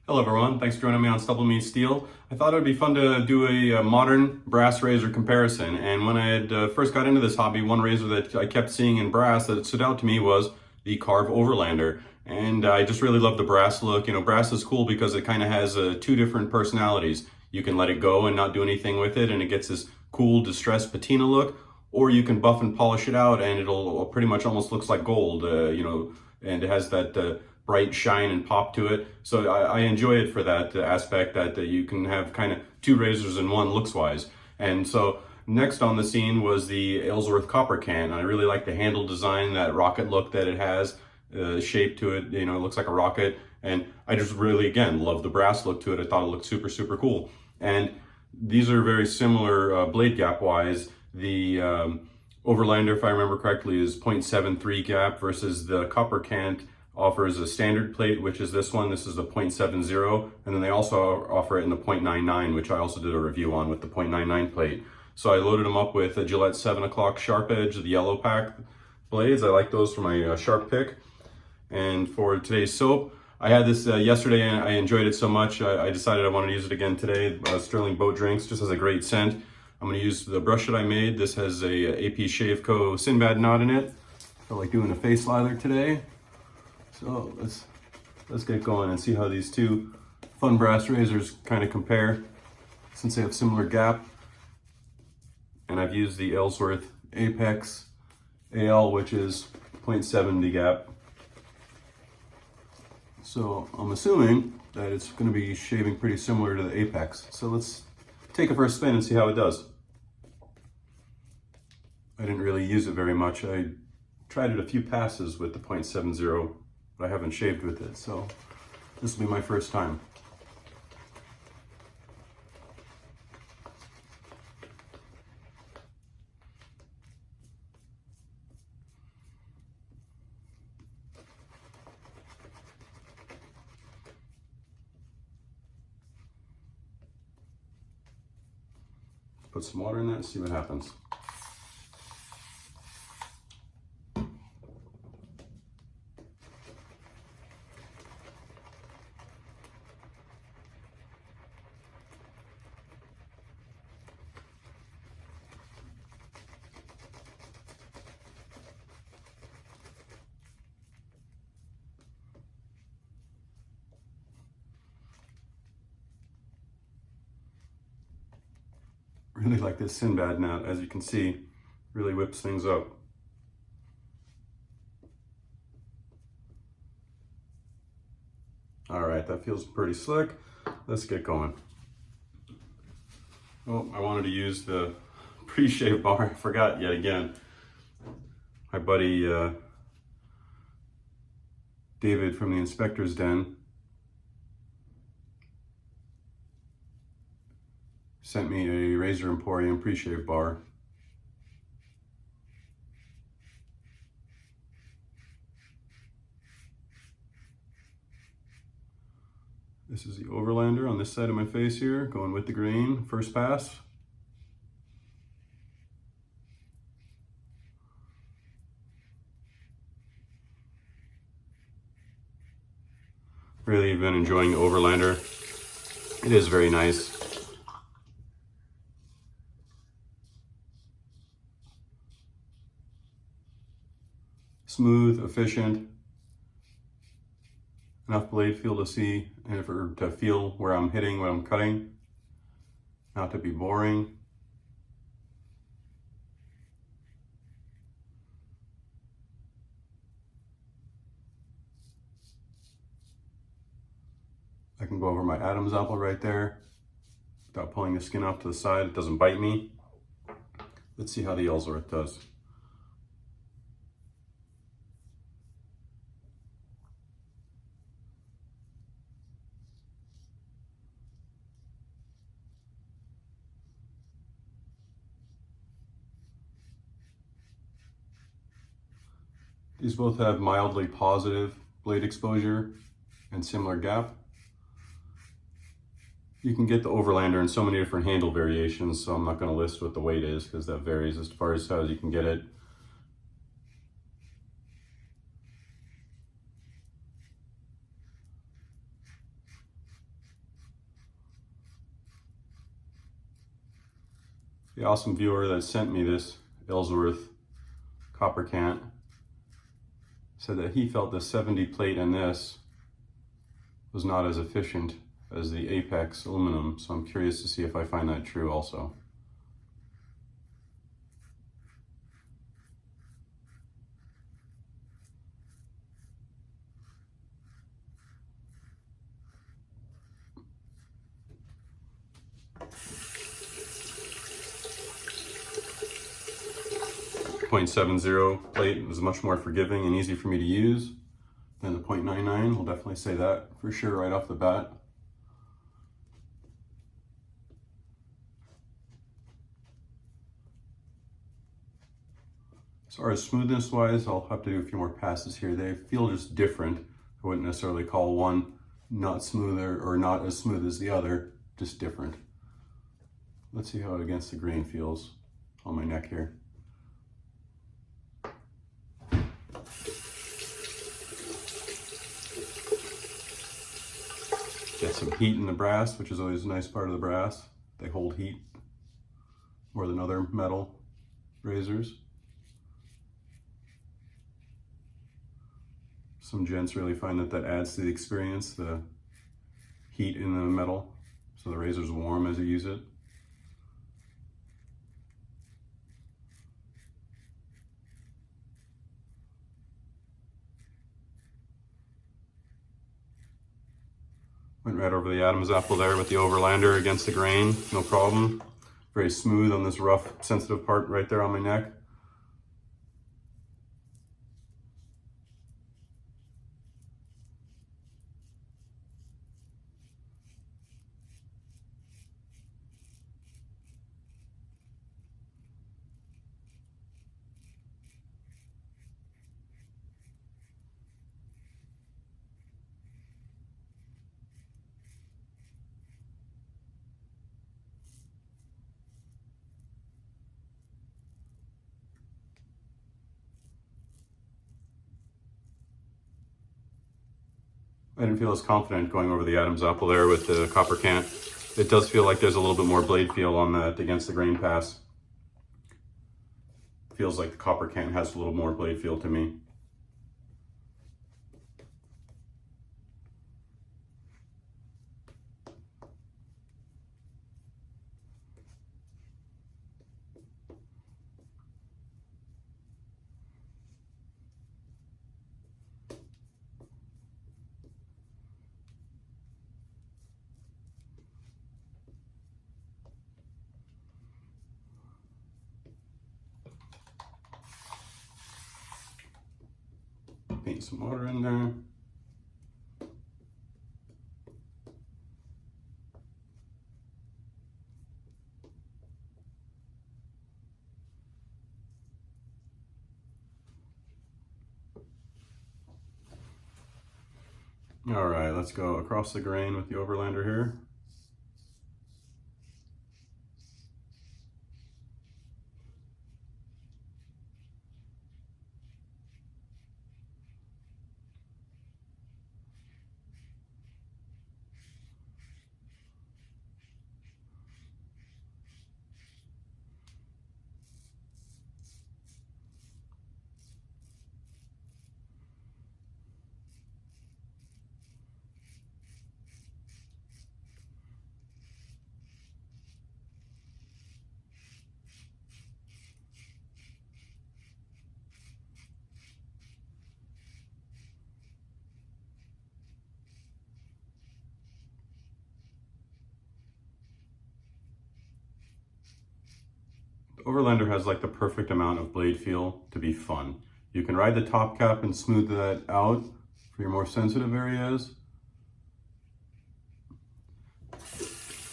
Hello everyone, thanks for joining me on StubbleMeetsSteel. I thought it would be fun to do a modern brass razor comparison, and when I had first got into this hobby, one razor that I kept seeing in brass that stood out to me was the Karve Overlander. And I just really love the brass look. You know, brass is cool because it kind of has two different personalities. You can let it go and not do anything with it and it gets this cool distressed patina look, or you can buff and polish it out and it'll pretty much almost looks like gold, and it has that bright shine and pop to it. So I enjoy it for that aspect that you can have kind of two razors in one looks wise. And so next on the scene was the Aylsworth Kopparkant. I really like the handle design, that rocket look that it has, shape to it, you know, it looks like a rocket. And I just really, again, love the brass look to it. I thought it looked super, super cool. And these are very similar blade gap wise. The Overlander, if I remember correctly, is 0.73 gap versus the Kopparkant offers a standard plate, which is this one. This is the 0.70, and then they also offer it in the 0.99, which I also did a review on with the 0.99 plate. So I loaded them up with a Gillette 7 o'clock sharp edge, the yellow pack blades. I like those for my sharp pick. And for today's soap, I had this yesterday and I enjoyed it so much, I decided I wanted to use it again today. Sterling Boat Drinks just has a great scent. I'm going to use the brush that I made. This has a AP Shave Co. Sinbad knot in it. I feel like doing a face lather today. So let's get going and see how these two fun brass razors kind of compare since they have similar gap. And I've used the Aylsworth Apex AL, which is 0.70 gap. So I'm assuming that it's going to be shaving pretty similar to the Apex. So let's take it for a spin and see how it does. I didn't really use it very much. I tried it a few passes with the 0.70. But I haven't shaved with it, so this will be my first time. Put some water in that and see what happens. Really like this Sinbad knot, as you can see, really whips things up. All right, that feels pretty slick. Let's get going. Oh, I wanted to use the pre-shave bar. I forgot yet again. My buddy David from the Inspector's Den sent me a Razor Emporium pre-shave bar. This is the Overlander on this side of my face here, going with the grain, first pass. Really been enjoying the Overlander. It is very nice. Smooth, efficient, enough blade feel to see and to feel where I'm hitting, what I'm cutting, not to be boring. I can go over my Adam's apple right there without pulling the skin off to the side. It doesn't bite me. Let's see how the Aylsworth does. These both have mildly positive blade exposure and similar gap. You can get the Overlander in so many different handle variations, so I'm not going to list what the weight is because that varies as far as how you can get it. The awesome viewer that sent me this Aylsworth Kopparkant said that he felt the 70 plate in this was not as efficient as the Apex aluminum, so I'm curious to see if I find that true also. .70 plate is much more forgiving and easy for me to use than the .99. We'll definitely say that for sure right off the bat. As far as smoothness wise, I'll have to do a few more passes here. They feel just different. I wouldn't necessarily call one not smoother or not as smooth as the other, just different. Let's see how it against the grain feels on my neck here. Get some heat in the brass, which is always a nice part of the brass. They hold heat more than other metal razors. Some gents really find that that adds to the experience, the heat in the metal, so the razor's warm as you use it. Went right over the Adam's apple there with the Overlander against the grain, no problem. Very smooth on this rough, sensitive part right there on my neck. I didn't feel as confident going over the Adam's apple there with the Kopparkant. It does feel like there's a little bit more blade feel on that against the grain pass. Feels like the Kopparkant has a little more blade feel to me. Paint some water in there. All right, let's go across the grain with the Overlander here. Overlander has like the perfect amount of blade feel to be fun. You can ride the top cap and smooth that out for your more sensitive areas.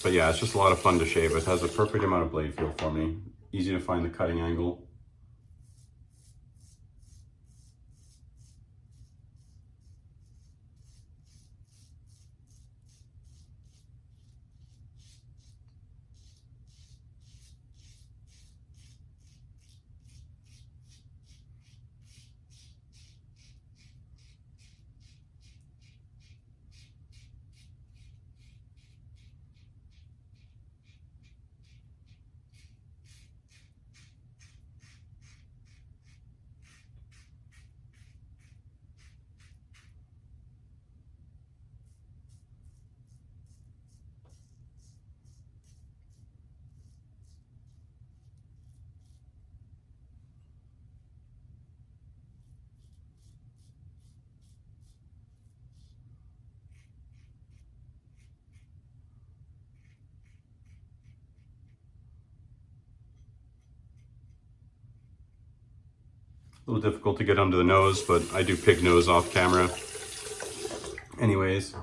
But yeah, it's just a lot of fun to shave. It has a perfect amount of blade feel for me. Easy to find the cutting angle. A little difficult to get under the nose, but I do pig nose off camera. Anyways.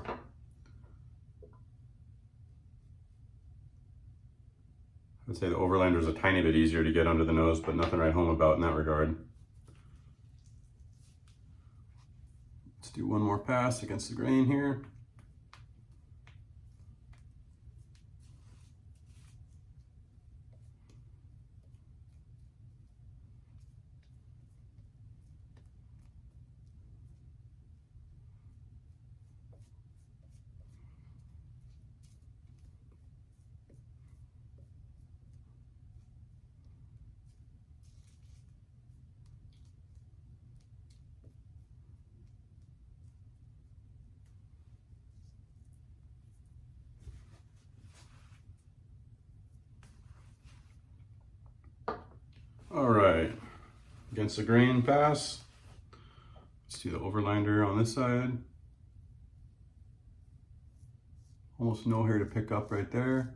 I'd say the Overlander is a tiny bit easier to get under the nose, but nothing to write home about in that regard. Let's do one more pass against the grain here. All right, against the grain pass. Let's do the Overlander on this side. Almost no hair to pick up right there.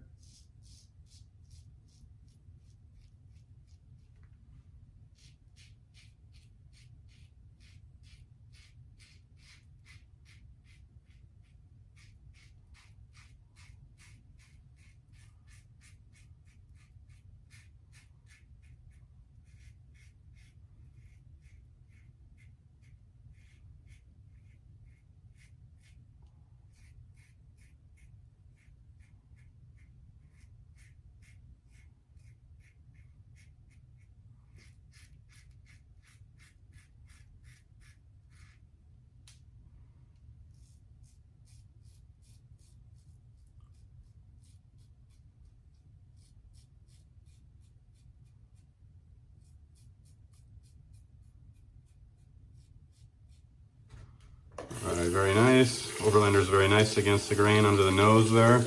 All right, very nice. Overlander is very nice against the grain under the nose there.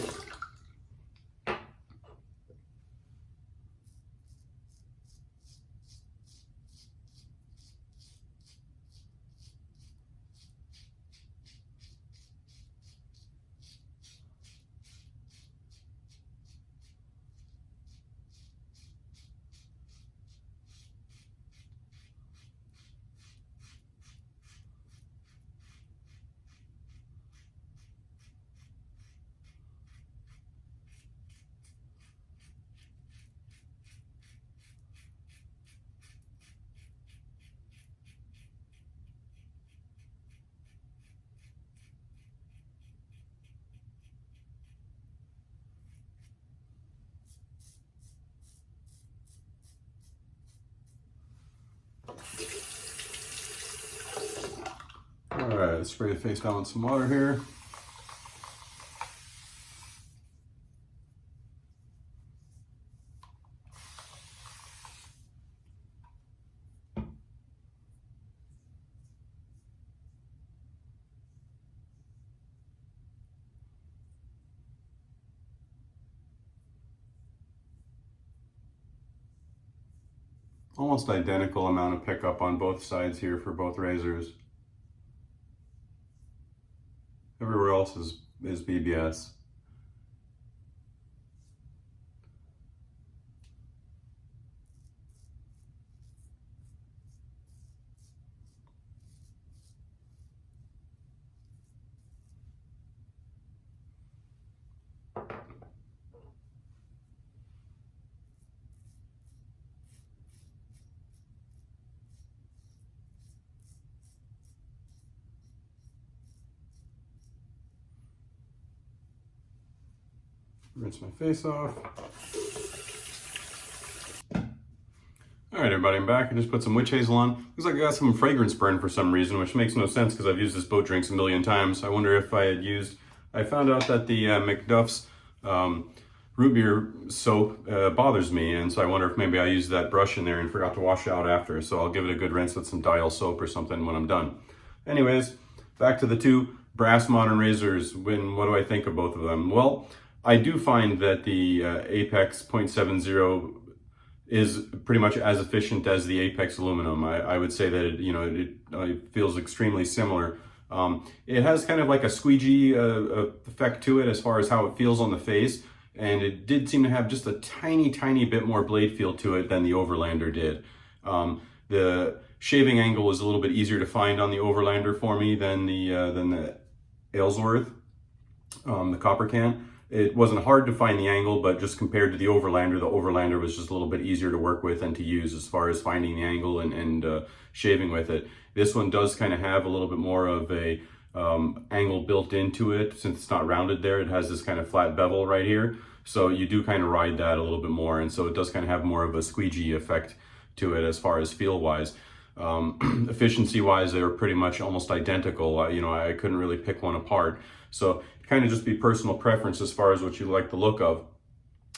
All right, let's spray the face down with some water here. Almost identical amount of pickup on both sides here for both razors. Everywhere else is BBS. Rinse my face off. All right, everybody, I'm back. I just put some witch hazel on. Looks like I got some fragrance burn for some reason, which makes no sense because I've used this boat drinks a million times. I wonder if I found out that the McDuff's root beer soap bothers me, and so I wonder if maybe I used that brush in there and forgot to wash it out after. So I'll give it a good rinse with some dial soap or something when I'm done. Anyways, back to the two brass modern razors. What do I think of both of them? Well, I do find that the Apex 0.70 is pretty much as efficient as the Apex aluminum. I would say that it feels extremely similar. It has kind of like a squeegee effect to it as far as how it feels on the face, and it did seem to have just a tiny bit more blade feel to it than the Overlander did. The shaving angle was a little bit easier to find on the Overlander for me than the Aylsworth, the Kopparkant. It wasn't hard to find the angle, but just compared to the Overlander was just a little bit easier to work with and to use as far as finding the angle and shaving with it. This one does kind of have a little bit more of a angle built into it. Since it's not rounded there, it has this kind of flat bevel right here. So you do kind of ride that a little bit more. And so it does kind of have more of a squeegee effect to it as far as feel wise. Efficiency wise, they were pretty much almost identical. I couldn't really pick one apart. So it kind of just be personal preference as far as what you like the look of.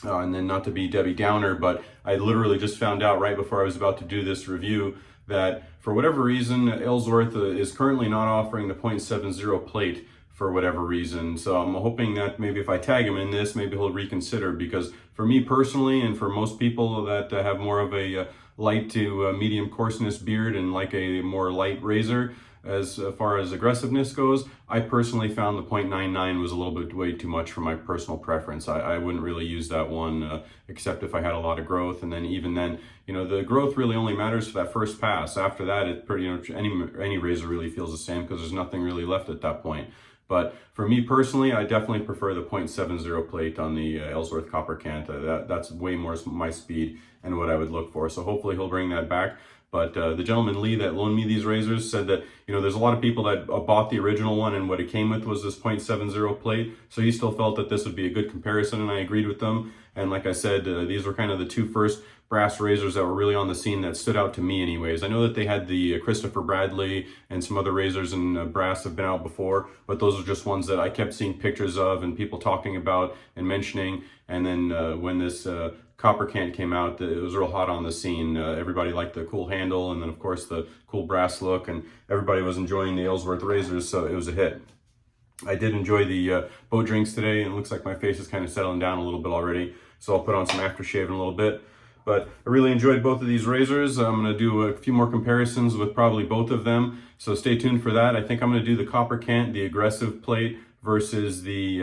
And then not to be Debbie Downer, but I literally just found out right before I was about to do this review that for whatever reason, Aylsworth is currently not offering the .70 plate for whatever reason. So I'm hoping that maybe if I tag him in this, maybe he'll reconsider, because for me personally, and for most people that have more of a light to medium coarseness beard and like a more light razor, as far as aggressiveness goes, I personally found the .99 was a little bit way too much for my personal preference. I wouldn't really use that one except if I had a lot of growth, and then even then, the growth really only matters for that first pass. After that, it pretty any razor really feels the same because there's nothing really left at that point. But for me personally, I definitely prefer the .70 plate on the Aylsworth Kopparkant. That's way more my speed and what I would look for. So hopefully he'll bring that back. But the gentleman Lee that loaned me these razors said that, there's a lot of people that bought the original one and what it came with was this .70 plate. So he still felt that this would be a good comparison, and I agreed with them. And like I said, these were kind of the two first brass razors that were really on the scene that stood out to me anyways. I know that they had the Christopher Bradley and some other razors in brass have been out before, but those are just ones that I kept seeing pictures of and people talking about and mentioning. And then when this Kopparkant came out, it was real hot on the scene. Everybody liked the cool handle, and then of course the cool brass look, and everybody was enjoying the Aylsworth razors, so it was a hit. I did enjoy the boat drinks today, and it looks like my face is kind of settling down a little bit already, so I'll put on some aftershave in a little bit. But I really enjoyed both of these razors. I'm going to do a few more comparisons with probably both of them, so stay tuned for that. I think I'm going to do the Kopparkant, the aggressive plate, versus the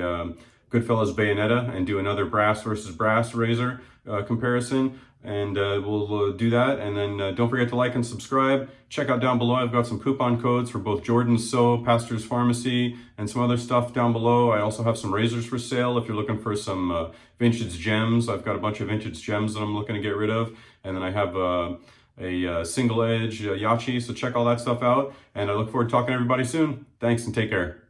Goodfellas Bayonetta, and do another brass versus brass razor comparison, and we'll do that. And then don't forget to like and subscribe. Check out down below, I've got some coupon codes for both Jordan's Sew, Pastor's Pharmacy, and some other stuff down below. I also have some razors for sale if you're looking for some vintage gems. I've got a bunch of vintage gems that I'm looking to get rid of, and then I have a single edge Yaqi, so check all that stuff out, and I look forward to talking to everybody soon. Thanks and take care.